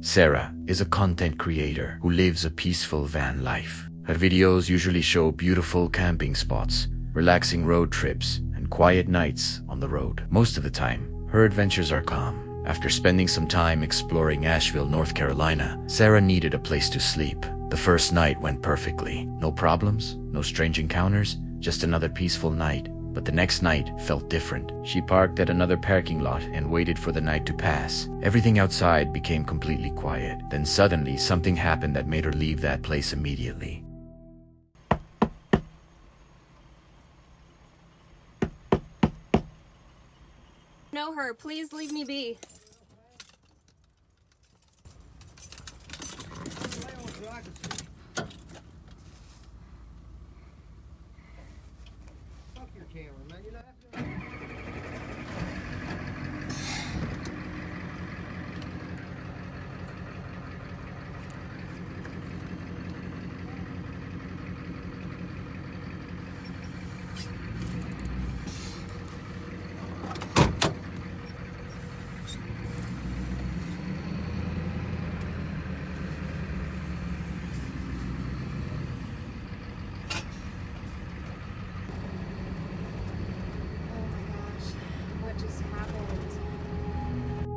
Sarah is a content creator who lives a peaceful van life. Her videos usually show beautiful camping spots, relaxing road trips, and quiet nights on the road. Most of the time, her adventures are calm. After spending some time exploring Asheville, North Carolina, Sarah needed a place to sleep. The first night went perfectly. No problems, no strange encounters, just another peaceful night. But the next night felt different. She parked at another parking lot and waited for the night to pass. Everything outside became completely quiet. Then suddenly something happened that made her leave that place immediately. Know her. Please leave me be. Fuck your camera, man. You know that's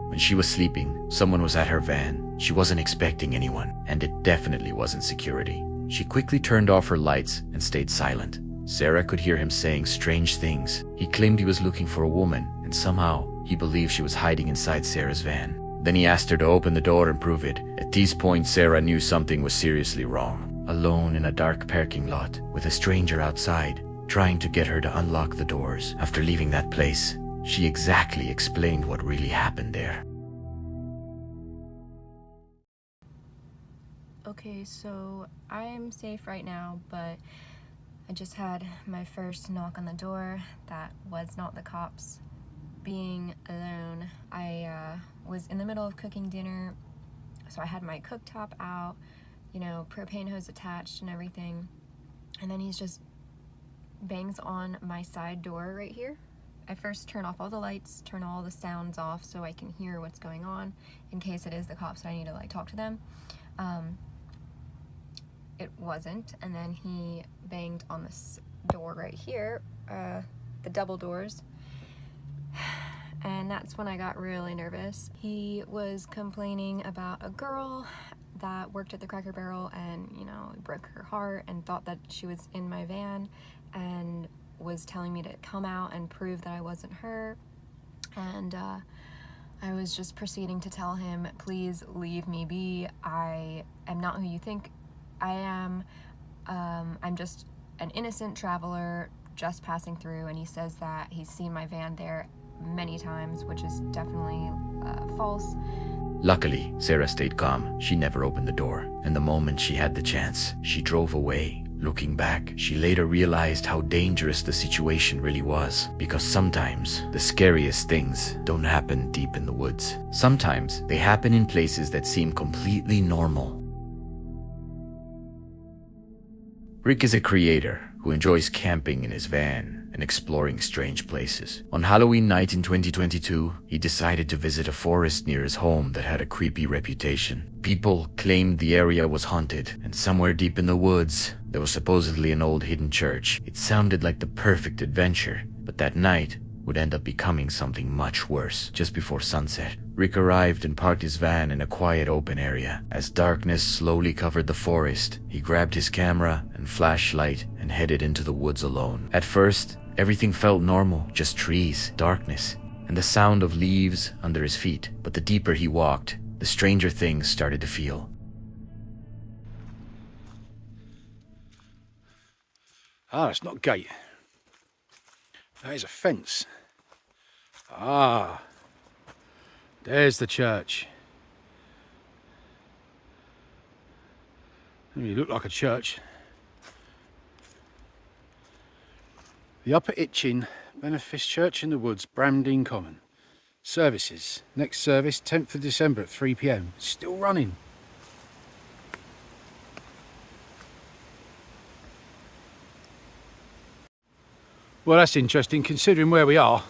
When she was sleeping, someone was at her van. She wasn't expecting anyone, and it definitely wasn't security. She quickly turned off her lights and stayed silent. Sarah could hear him saying strange things. He claimed he was looking for a woman, and somehow he believed she was hiding inside Sarah's van. Then he asked her to open the door and prove it. At this point, Sarah knew something was seriously wrong. Alone in a dark parking lot, with a stranger outside, trying to get her to unlock the doors. After leaving that place, she exactly explained what really happened there. Okay, so I am safe right now, but I just had my first knock on the door. That was not the cops. Being alone, I was in the middle of cooking dinner, so I had my cooktop out, you know, propane hose attached and everything, and then he's just bangs on my side door right here. I first turn off all the lights, turn all the sounds off so I can hear what's going on in case it is the cops and I need to like talk to them. It wasn't, and then he banged on this door right here, the double doors, and that's when I got really nervous. He was complaining about a girl that worked at the Cracker Barrel and, you know, broke her heart and thought that she was in my van and was telling me to come out and prove that I wasn't her. And I was just proceeding to tell him, please leave me be. I am not who you think I am. I'm just an innocent traveler just passing through. And he says that he's seen my van there many times, which is definitely false. Luckily, Sarah stayed calm. She never opened the door, and the moment she had the chance, she drove away. Looking back, she later realized how dangerous the situation really was, because sometimes the scariest things don't happen deep in the woods. Sometimes they happen in places that seem completely normal. Rick is a creator who enjoys camping in his van and exploring strange places. On Halloween night in 2022, he decided to visit a forest near his home that had a creepy reputation. People claimed the area was haunted, and somewhere deep in the woods, there was supposedly an old hidden church. It sounded like the perfect adventure, but that night would end up becoming something much worse. Just before sunset, Rick arrived and parked his van in a quiet open area. As darkness slowly covered the forest, he grabbed his camera and flashlight and headed into the woods alone. At first, everything felt normal, just trees, darkness, and the sound of leaves under his feet. But the deeper he walked, the stranger things started to feel. Ah, it's not a gate. That is a fence. Ah, there's the church. Doesn't really look like a church. The Upper Itchin Benefice Church in the Woods, Bramdean Common. Services. Next service, 10th of December at 3 p.m. Still running. Well, that's interesting considering where we are.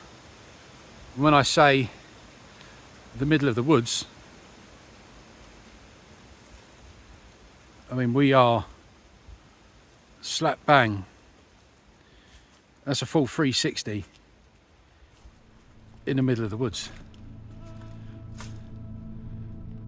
When I say the middle of the woods, I mean, we are slap bang. That's a full 360 in the middle of the woods.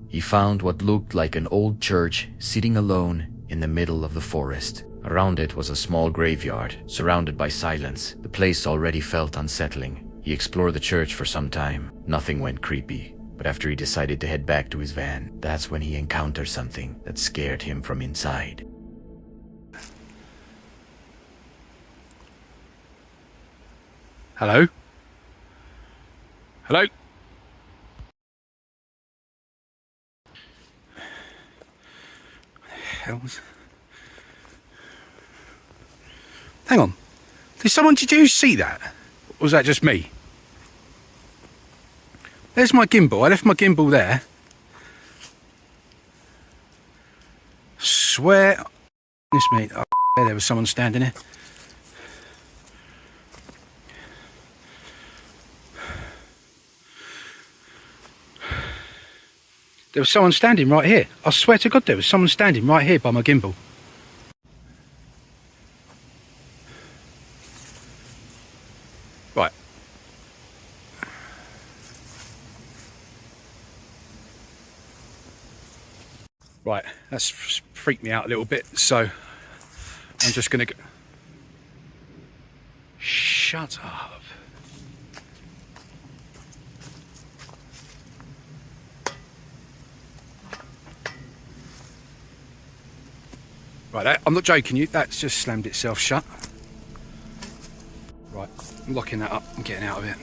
He found what looked like an old church sitting alone in the middle of the forest. Around it was a small graveyard, surrounded by silence. The place already felt unsettling. He explored the church for some time. Nothing went creepy, but after he decided to head back to his van, that's when he encountered something that scared him from inside. Hello? Hello? Hang on. Did you see that? Or was that just me? There's my gimbal. I left my gimbal there. Swear. This me. Oh, there was someone standing there. There was someone standing right here. I swear to God, there was someone standing right here by my gimbal. Right. Right, that's freaked me out a little bit, so I'm just gonna go. Shut up. Right, I'm not joking you, that's just slammed itself shut. Right, I'm locking that up and getting out of it.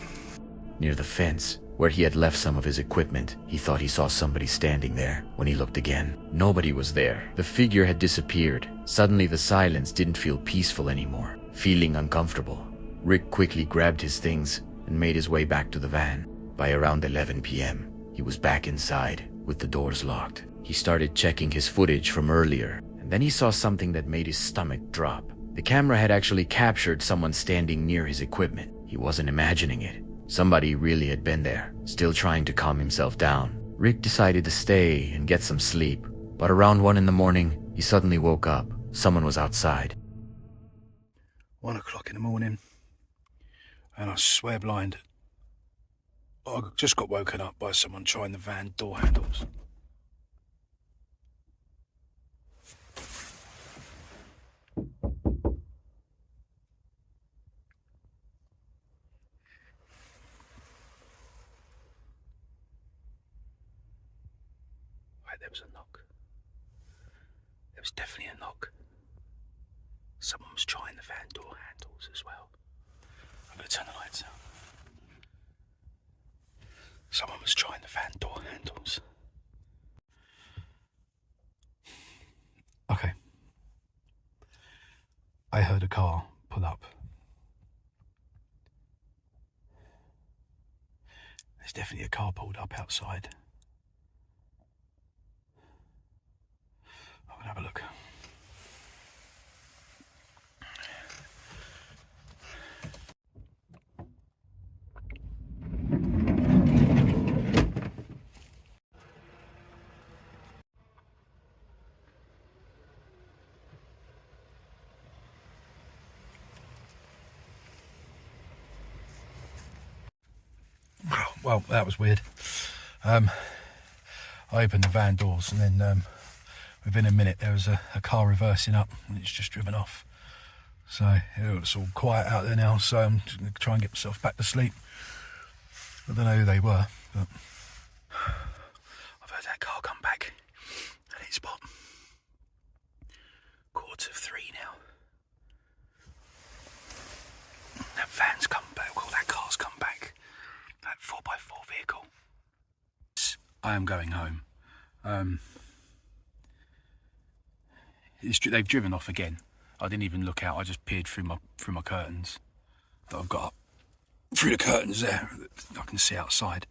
Near the fence, where he had left some of his equipment, he thought he saw somebody standing there. When he looked again, nobody was there. The figure had disappeared. Suddenly the silence didn't feel peaceful anymore. Feeling uncomfortable, Rick quickly grabbed his things and made his way back to the van. By around 11 p.m., he was back inside with the doors locked. He started checking his footage from earlier, and then he saw something that made his stomach drop. The camera had actually captured someone standing near his equipment. He wasn't imagining it. Somebody really had been there, still trying to calm himself down. Rick decided to stay and get some sleep, but around 1 in the morning, he suddenly woke up. Someone was outside. 1 o'clock in the morning, and I swear blind, I just got woken up by someone trying the van door handles. There was a knock. There was definitely a knock. Someone was trying the van door handles as well. I'm going to turn the lights out. Someone was trying the van door handles. Okay. I heard a car pull up. There's definitely a car pulled up outside. I'm gonna have a look. Well, that was weird. I opened the van doors and then within a minute there was a car reversing up and it's just driven off. So it's all quiet out there now, so I'm just going to try and get myself back to sleep. I don't know who they were, but I've heard that car come back at its spot. 3:15 now. That van's come back, well that car's come back. That 4x4 vehicle. I am going home. They've driven off again. I didn't even look out. I just peered through my curtains that I've got up. Through the curtains there, I can see outside,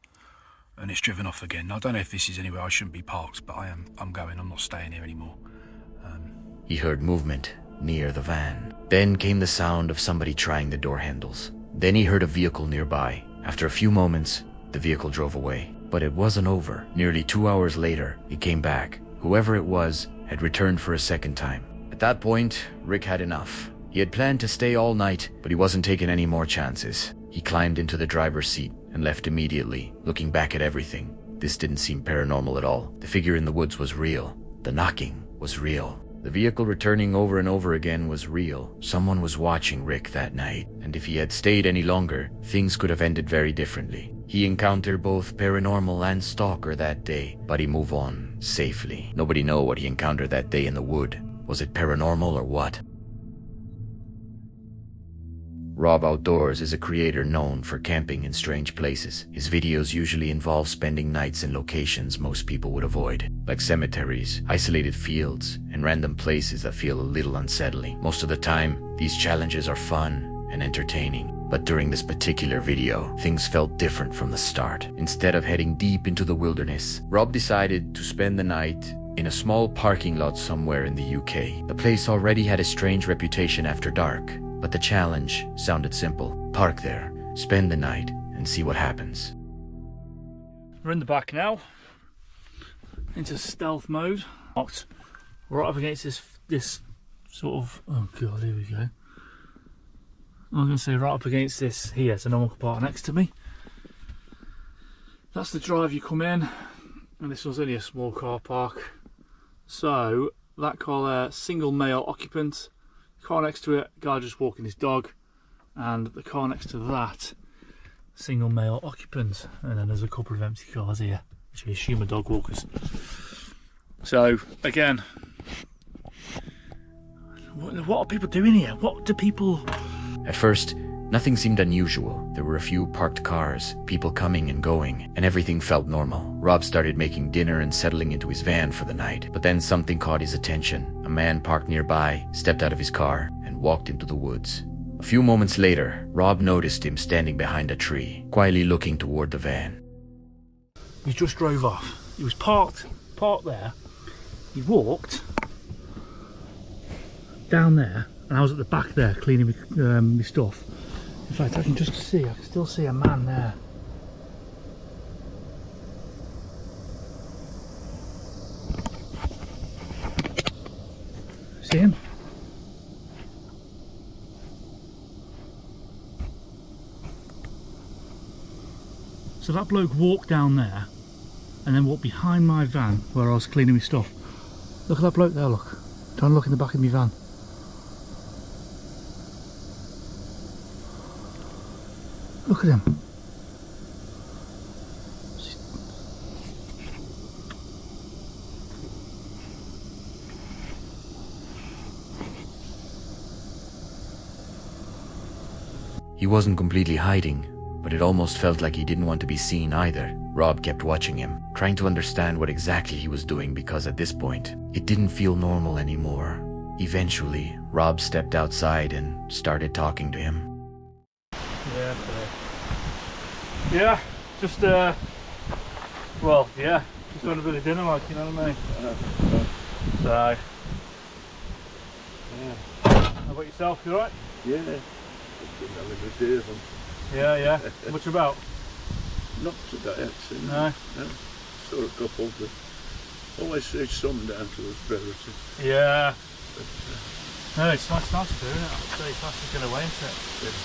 and it's driven off again. I don't know if this is anywhere I shouldn't be parked, but I'm going. I'm not staying here anymore. He heard movement near the van. Then came the sound of somebody trying the door handles. Then he heard a vehicle nearby. After a few moments, the vehicle drove away. But it wasn't over. Nearly 2 hours later, it came back. Whoever it was had returned for a second time. At that point, Rick had enough. He had planned to stay all night, but he wasn't taking any more chances. He climbed into the driver's seat and left immediately, looking back at everything. This didn't seem paranormal at all. The figure in the woods was real. The knocking was real. The vehicle returning over and over again was real. Someone was watching Rick that night, and if he had stayed any longer, things could have ended very differently. He encountered both paranormal and stalker that day, but he moved on safely. Nobody know what he encountered that day in the wood. Was it paranormal or what? Rob Outdoors is a creator known for camping in strange places. His videos usually involve spending nights in locations most people would avoid, like cemeteries, isolated fields, and random places that feel a little unsettling. Most of the time, these challenges are fun and entertaining. But during this particular video, things felt different from the start. Instead of heading deep into the wilderness, Rob decided to spend the night in a small parking lot somewhere in the UK. The place already had a strange reputation after dark. But the challenge sounded simple. Park there, spend the night, and see what happens. We're in the back now, into stealth mode. Right up against this sort of, oh god, here we go. I'm going to say right up against this here, it's a normal car next to me. That's the drive you come in, and this was only a small car park. So, that car there, single male occupant. Car next to it, guy just walking his dog, and the car next to that, single male occupant, and then there's a couple of empty cars here, which I assume are dog walkers. So again, what are people doing here? What do people... At first, nothing seemed unusual. There were a few parked cars, people coming and going, and everything felt normal. Rob started making dinner and settling into his van for the night. But then something caught his attention. A man parked nearby, stepped out of his car, and walked into the woods. A few moments later, Rob noticed him standing behind a tree, quietly looking toward the van. He just drove off. He was parked there. He walked down there, and I was at the back there cleaning my stuff. In fact, I can still see a man there. See him? So that bloke walked down there and then walked behind my van where I was cleaning my stuff. Look at that bloke there, look. Trying to look in the back of my van. Look at him. He wasn't completely hiding, but it almost felt like he didn't want to be seen either. Rob kept watching him, trying to understand what exactly he was doing, because at this point, it didn't feel normal anymore. Eventually, Rob stepped outside and started talking to him. Yeah, just well, yeah, just doing a bit of dinner, like, you know what I mean? So, yeah. How about yourself? You alright? Yeah. Yeah. Much about? Not today, actually. No. Saw a couple, but always see some down to us relative. Yeah. But, no, it's nice to do, isn't it? It's nice to get away, isn't it? Yeah.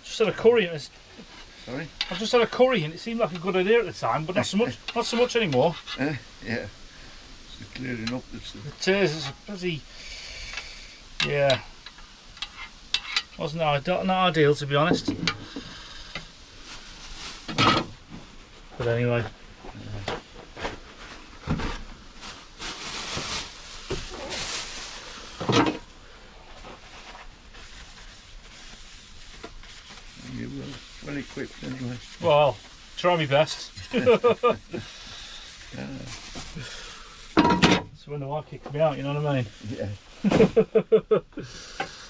Just had a curry and Sorry? I've just had a curry and it seemed like a good idea at the time, but not so much anymore. Yeah. It's clearing up this. It is, it's a bloody, yeah. Wasn't not ideal, to be honest. But anyway. You were well equipped anyway. Well, try my best. So when the wife kicks me out, you know what I mean? Yeah.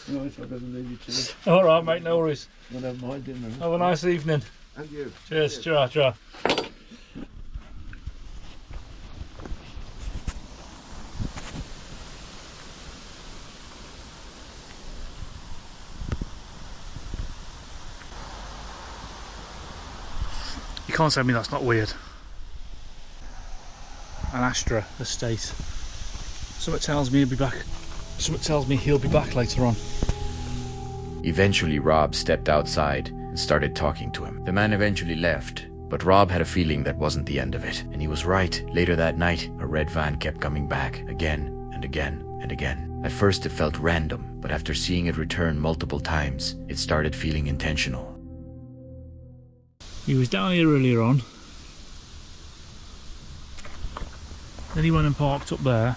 Right, I've got to leave you to it. Alright mate, no worries. I'll have my dinner. Have a nice evening. And you. Cheers, ciao. can't tell me that's not weird. An Astra estate. Something tells me he'll be back. Something tells me he'll be back later on. Eventually, Rob stepped outside and started talking to him. The man eventually left, but Rob had a feeling that wasn't the end of it. And he was right. Later that night, a red van kept coming back again and again and again. At first it felt random, but after seeing it return multiple times, it started feeling intentional. He was down here earlier on. Then he went and parked up there.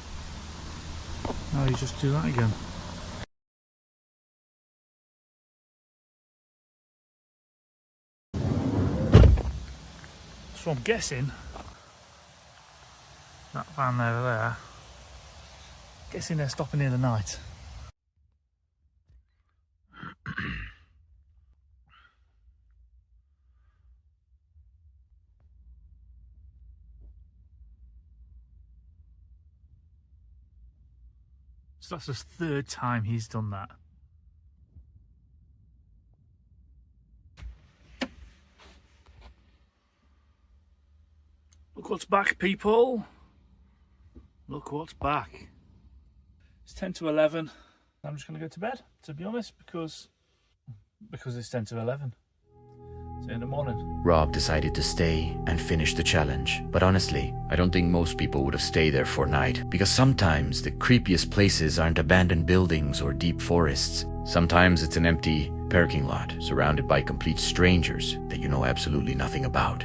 Now he's just do that again. So I'm guessing that van over there, guessing they're stopping here tonight. So that's the third time he's done that. Look what's back, people. Look what's back. It's 10 to 11. I'm just going to go to bed, to be honest, because it's 10 to 11. It's in the morning. Rob decided to stay and finish the challenge. But honestly, I don't think most people would have stayed there for a night, because sometimes the creepiest places aren't abandoned buildings or deep forests. Sometimes it's an empty parking lot surrounded by complete strangers that you know absolutely nothing about.